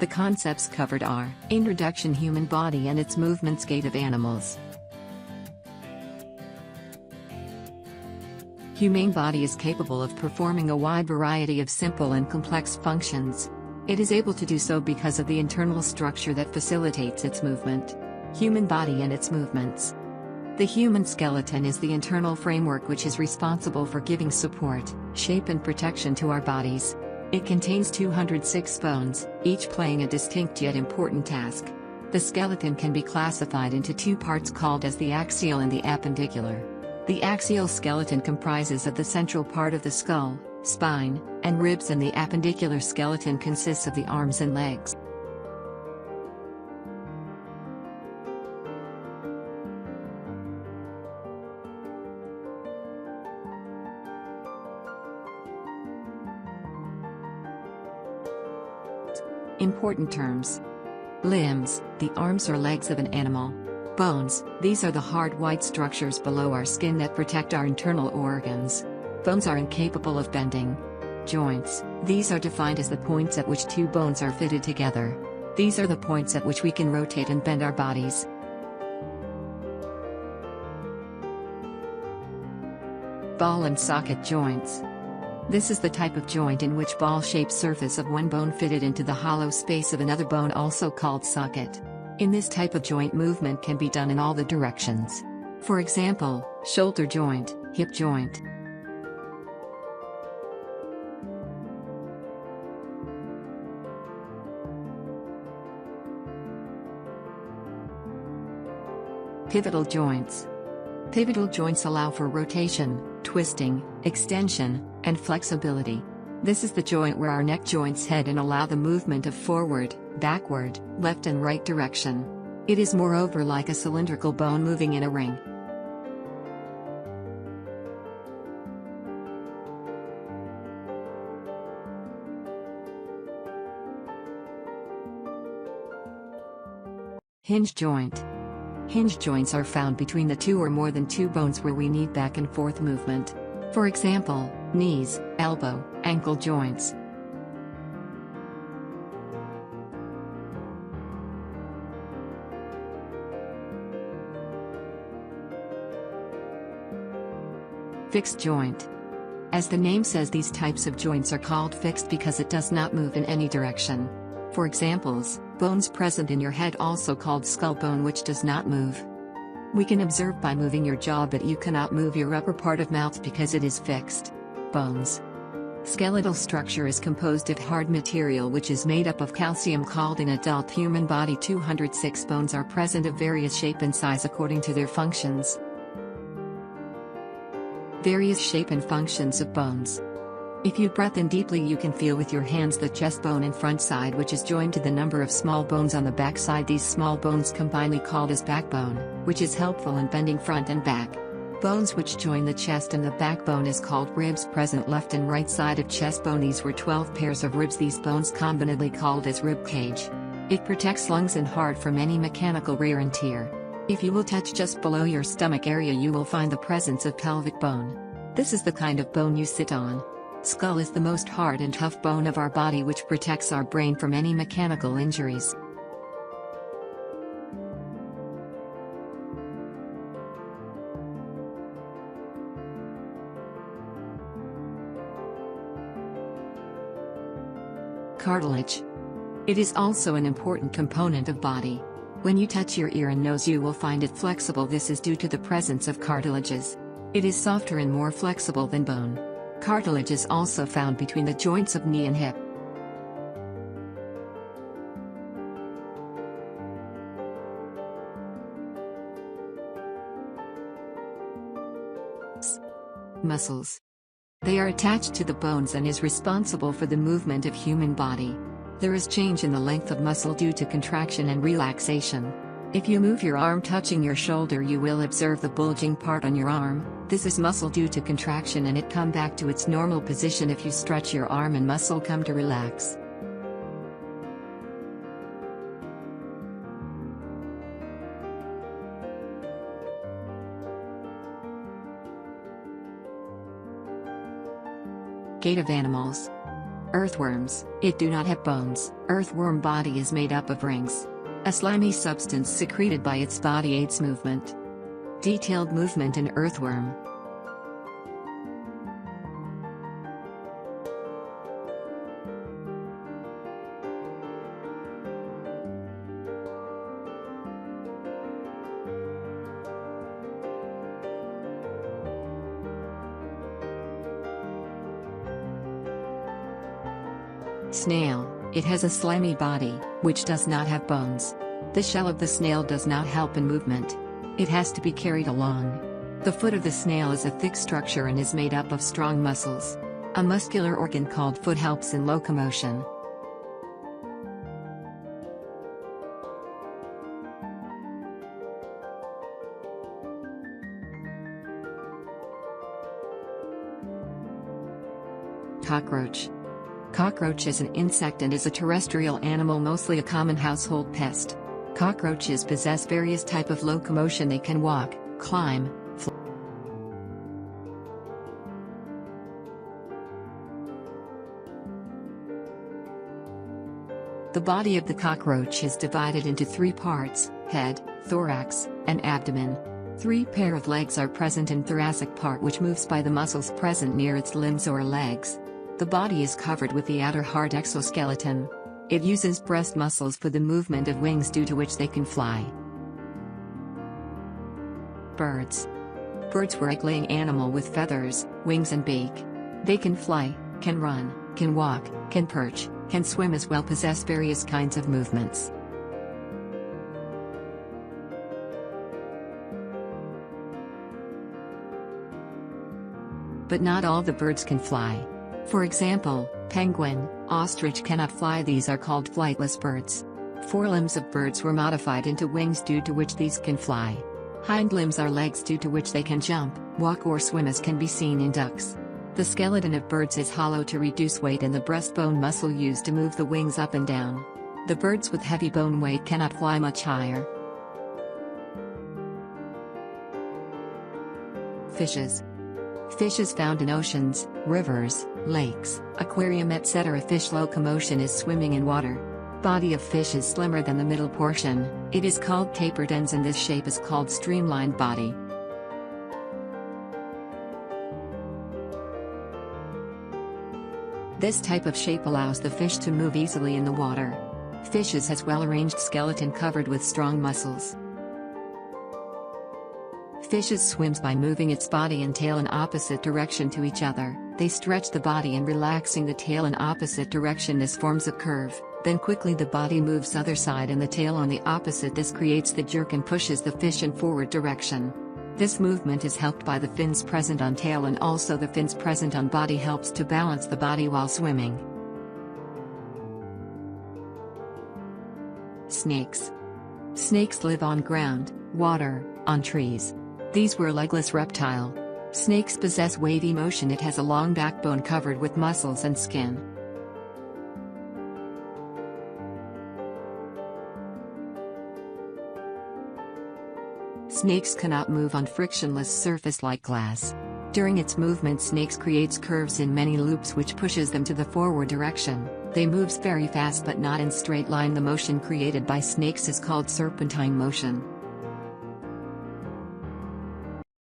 The concepts covered are: Introduction, human body and its movements, gait of animals. Human body is capable of performing a wide variety of simple and complex functions. It is able to do so because of the internal structure that facilitates its movement. Human body and its movements. The human skeleton is the internal framework which is responsible for giving support, shape and protection to our bodies. It contains 206 bones, each playing a distinct yet important task. The skeleton can be classified into two parts called as the axial and the appendicular. The axial skeleton comprises of the central part of the skull, spine, and ribs, and the appendicular skeleton consists of the arms and legs. Important terms. Limbs, the arms or legs of an animal. Bones, these are the hard white structures below our skin that protect our internal organs. Bones are incapable of bending. Joints, these are defined as the points at which two bones are fitted together. These are the points at which we can rotate and bend our bodies. Ball and socket joints. This is the type of joint in which ball-shaped surface of one bone fitted into the hollow space of another bone, also called socket. In this type of joint, movement can be done in all the directions. For example, shoulder joint, hip joint. Pivotal joints. Pivotal joints allow for rotation, twisting, extension, and flexibility. This is the joint where our neck joints head and allow the movement of forward, backward, left and right direction. It is moreover like a cylindrical bone moving in a ring. Hinge joint. Hinge joints are found between the two or more than two bones where we need back and forth movement. For example, knees, elbow, ankle joints. Fixed joint. As the name says, these types of joints are called fixed because it does not move in any direction. For examples, bones present in your head, also called skull bone, which does not move. We can observe by moving your jaw, but you cannot move your upper part of mouth because it is fixed. Bones. Skeletal structure is composed of hard material which is made up of calcium, called in adult human body 206 bones are present of various shape and size according to their functions. Various shape and functions of bones. If you breathe in deeply, you can feel with your hands the chest bone in front side, which is joined to the number of small bones on the back side. These small bones combinedly called as backbone, which is helpful in bending front and back. Bones which join the chest and the backbone is called ribs, present left and right side of chest bone. These were 12 pairs of ribs, these bones combinedly called as rib cage. It protects lungs and heart from any mechanical wear and tear. If you will touch just below your stomach area, you will find the presence of pelvic bone. This is the kind of bone you sit on. Skull is the most hard and tough bone of our body, which protects our brain from any mechanical injuries. Cartilage. It is also an important component of body. When you touch your ear and nose, you will find it flexible. This is due to the presence of cartilages. It is softer and more flexible than bone. Cartilage is also found between the joints of knee and hip. Muscles. They are attached to the bones and is responsible for the movement of human body. There is change in the length of muscle due to contraction and relaxation. If you move your arm touching your shoulder, you will observe the bulging part on your arm. This is muscle due to contraction, and it come back to its normal position if you stretch your arm and muscle come to relax. Gait of animals. Earthworms, it do not have bones. Earthworm body is made up of rings. A slimy substance secreted by its body aids movement. Detailed movement in earthworm. Snail, it has a slimy body, which does not have bones. The shell of the snail does not help in movement. It has to be carried along. The foot of the snail is a thick structure and is made up of strong muscles. A muscular organ called foot helps in locomotion. Cockroach. Cockroach is an insect and is a terrestrial animal, mostly a common household pest. Cockroaches possess various types of locomotion. They can walk, climb, fly. The body of the cockroach is divided into 3 parts: head, thorax, and abdomen. 3 pair of legs are present in thoracic part, which moves by the muscles present near its limbs or legs. The body is covered with the outer hard exoskeleton. It uses breast muscles for the movement of wings, due to which they can fly. Birds. Birds were egg-laying animal with feathers, wings and beak. They can fly, can run, can walk, can perch, can swim, as well possess various kinds of movements. But not all the birds can fly. For example, penguin, ostrich cannot fly. These are called flightless birds. Forelimbs of birds were modified into wings, due to which these can fly. Hind limbs are legs, due to which they can jump, walk or swim, as can be seen in ducks. The skeleton of birds is hollow to reduce weight, and the breastbone muscle used to move the wings up and down. The birds with heavy bone weight cannot fly much higher. Fishes. Fishes found in oceans, rivers, lakes, aquarium, etc. Fish locomotion is swimming in water. Body of fish is slimmer than the middle portion. It is called tapered ends, and this shape is called streamlined body. This type of shape allows the fish to move easily in the water. Fishes has well-arranged skeleton covered with strong muscles. Fishes swims by moving its body and tail in opposite direction to each other. They stretch the body and relaxing the tail in opposite direction. This forms a curve. Then quickly the body moves other side and the tail on the opposite. This creates the jerk and pushes the fish in forward direction. This movement is helped by the fins present on tail, and also the fins present on body helps to balance the body while swimming. Snakes. Snakes live on ground, water, on trees. These were legless reptile. Snakes possess wavy motion. It has a long backbone covered with muscles and skin. Snakes cannot move on frictionless surface like glass. During its movement, snakes creates curves in many loops, which pushes them to the forward direction. They moves very fast but not in straight line. The motion created by snakes is called serpentine motion.